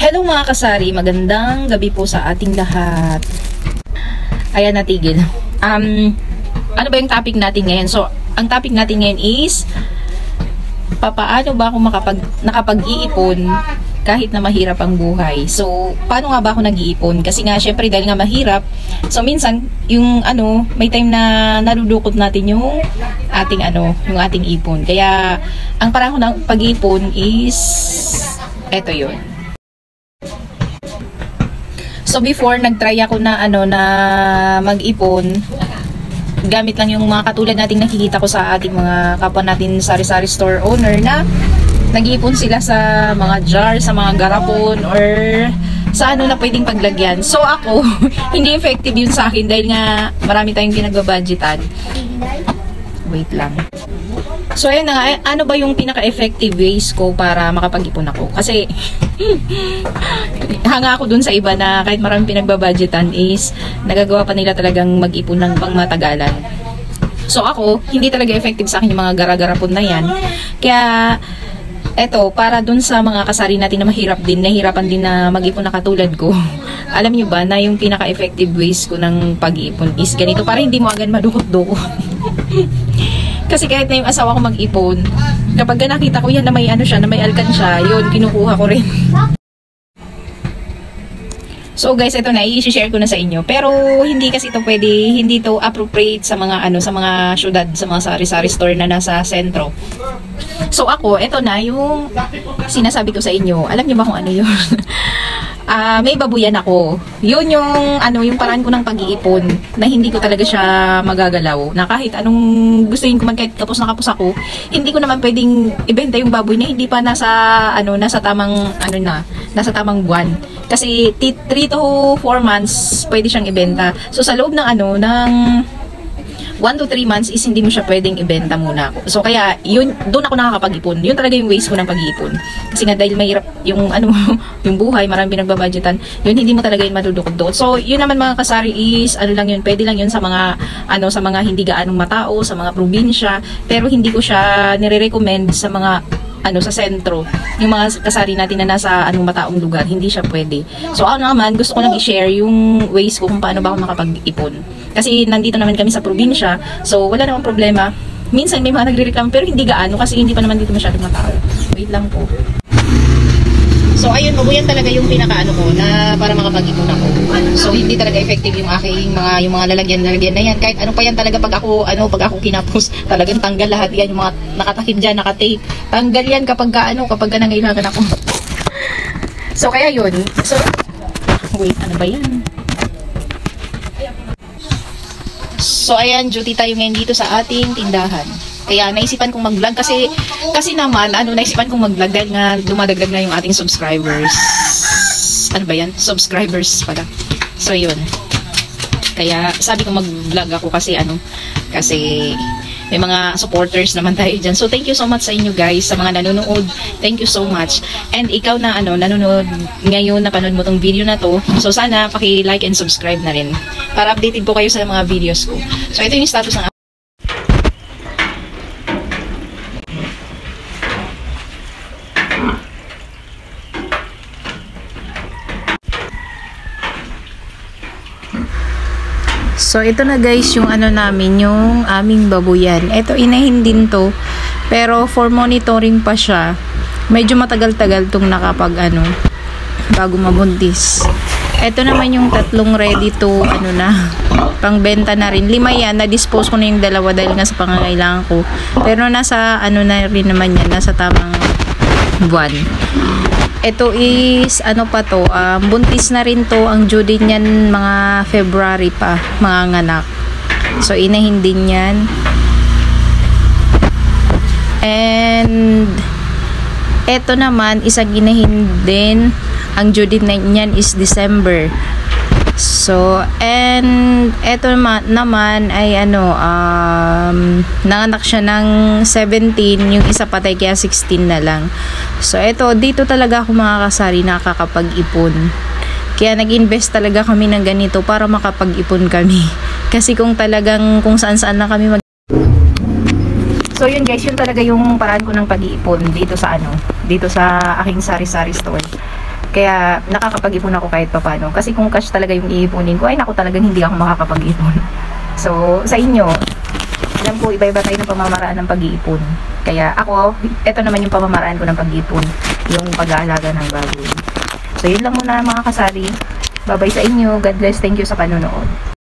Hello mga kasari, magandang gabi po sa ating lahat. Ayan, natigil. Ano ba yung topic natin ngayon? So, ang topic natin ngayon is paano ba ako nakapag-iipon kahit na mahirap ang buhay. So, paano nga ba ako nag-iipon? Kasi nga, syempre, dahil nga mahirap, so minsan, yung may time na narudukot natin yung ating ipon. Kaya, ang parang ko ng pag-iipon is eto yun. So before nagtry ako na mag-ipon, gamit lang yung mga katulad nating nakikita ko sa ating mga kapwa natin sari-sari store owner na nag-iipon sila sa mga jar, sa mga garapon or sa na pwedeng paglagyan. So ako, hindi effective yun sa akin dahil nga marami tayong pinagbabudgetan. Wait lang. So ayun na nga, ano ba yung pinaka-effective ways ko para makapag-ipon ako? Kasi hanga ako dun sa iba na kahit maraming pinagbabudgetan is nagagawa pa nila talagang mag-ipon ng pangmatagalan. So ako, hindi talaga effective sa akin yung mga gara-garapon na yan. Kaya eto, para dun sa mga kasari natin na nahihirapan din na mag-ipon na katulad ko, alam nyo ba na yung pinaka-effective ways ko ng pag-iipon is ganito, para hindi mo agad madukot-dukot. Kasi kahit na yung asawa ko mag-ipon, kapag nakita ko yan na may na may alkansya, yun, kinukuha ko rin. So guys, ito na, i-share ko na sa inyo. Pero hindi kasi ito pwede, hindi ito appropriate sa mga sa mga syudad, sa mga sari-sari store na nasa sentro. So ako, ito na yung sinasabi ko sa inyo. Alam niyo ba kung ano yun? May babuyan ako. Yun yung yung paraan ko ng pag-iipon na hindi ko talaga siya magagalaw. Na kahit anong gustuin ko man, kahit kapos na kapos ako, hindi ko naman pwedeng ibenta yung baboy na hindi pa nasa nasa tamang buwan. Kasi 3 to 4 months pwede siyang ibenta. So sa loob ng ng 1 to 3 months is hindi mo siya pwedeng ibenta muna. So kaya yun, doon ako nakakapag-ipon. Yun talaga yung ways ko ng pag-iipon. Kasi nga dahil mahirap yung yung buhay, maraming pinagbabudgetan, yun hindi mo talaga yun madudukot-dukot. So yun naman mga kasari is lang yun, pwede lang yun sa mga sa mga hindi gaanong matao, sa mga probinsya, pero hindi ko siya nire-recommend sa mga sa sentro. Yung mga kasari natin na nasa mataong lugar, hindi siya pwede. So ako naman, gusto ko lang i-share yung ways ko kung paano ba ako makapag-ipon. Kasi nandito naman kami sa probinsya, so wala namang problema. Minsan may mga nagre-reklamo pero hindi gaano kasi hindi pa naman dito masyadong matao. Wait lang po. So ayun, mabuyan talaga yung pinaka ko na para makapag-ipon ako. So hindi talaga effective yung aking yung mga lalagyan na yan. Kahit ano pa yan talaga pag ako kinapos, talagang tanggal lahat yan, yung mga nakatakip diyan, naka-tape. Tanggal yan kapag nangailangan ako. So kaya yun. So wait, ano ba yan? So ayan, duty tayo ngayon dito sa ating tindahan. Kaya naisipan kong mag-vlog kasi naman naisipan kong mag-vlog dahil nga dumadagdag na yung ating subscribers. Ano ba yan? Subscribers pala. So yun. Kaya sabi ko mag-vlog ako kasi kasi may mga supporters naman tayo dyan. So thank you so much sa inyo guys, sa mga nanonood. Thank you so much. And ikaw na nanonood ngayon, napanood mo tong video na to. So sana paki-like and subscribe na rin para updated po kayo sa mga videos ko. So ito yung status ng So, ito na guys, yung namin, yung aming babuyan. Ito, inahin din to. Pero, for monitoring pa siya. Medyo matagal-tagal tong bago mabuntis. Ito naman yung tatlong ready to, pangbenta na rin. 5 yan, na-dispose ko na yung 2 dahil nga sa pangangailangan ko. Pero, nasa, na rin naman yan, nasa tamang buwan. Ito is pa to, buntis na rin to, ang due date niyan mga February pa, mga nganak. So inahin din yan. And ito naman isang inahin din, ang due date niyan is December. So and ito naman ay nanganak siya ng 17, yung isa patay kaya 16 na lang. So ito, dito talaga ako mga kasari nakakapag-ipon. Kaya nag-invest talaga kami ng ganito para makapag-ipon kami. Kasi kung saan-saan na kami So yun guys, yun talaga yung paraan ko ng pag-iipon dito sa aking sari-sari store. Kaya nakakapag-ipon ako kahit papano. Kasi kung cash talaga yung iipunin ko, ay naku, talagang hindi ako makakapag-ipon. So, sa inyo, alam ko iba-iba tayo ng pamamaraan ng pag-iipon. Kaya ako, ito naman yung pamamaraan ko ng pag-iipon, yung pag-aalaga ng baboy. So, yun lang muna mga kasari. Bye-bye sa inyo. God bless. Thank you sa panonood.